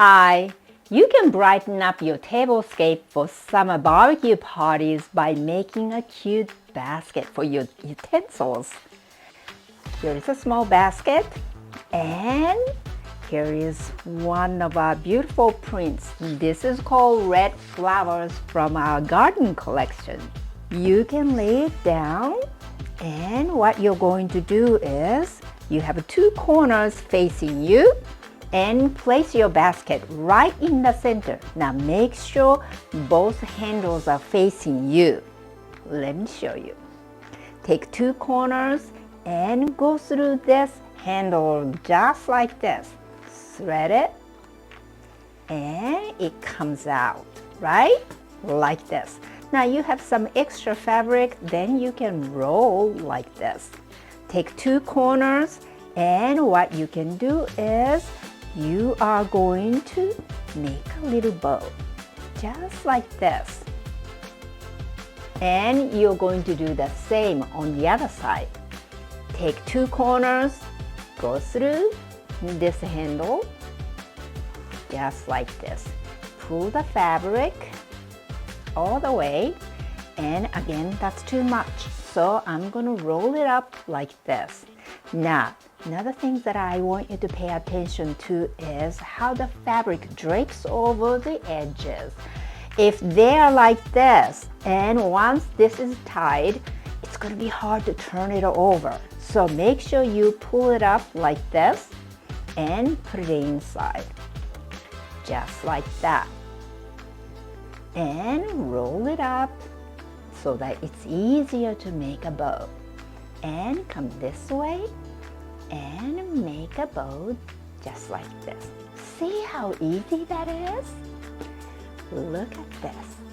Hi! You can brighten up your tablescape for summer barbecue parties by making a cute basket for your utensils. Here is a small basket, and here is one of our beautiful prints. This is called Red Flowers from our garden collection. You can lay it down, and what you're going to do is you have two corners facing you, and place your basket right in the center. Now make sure both handles are facing you. Let me show you. Take two corners and go through this handle just like this. Thread it and it comes out, right? Like this. Now you have some extra fabric, then you can roll like this. Take two corners, and what you can do is you are going to make a little bow, just like this. And you're going to do the same on the other side. Take two corners, go through this handle, just like this. Pull the fabric all the way, and again, that's too much. So I'm going to roll it up like this. Now, another thing that I want you to pay attention to is how the fabric drapes over the edges. If they are like this, and once this is tied, it's going to be hard to turn it over. So make sure you pull it up like this and put it inside, just like that. And roll it up so that it's easier to make a bow. And come this way and make a bow just like this. See how easy that is? Look at this.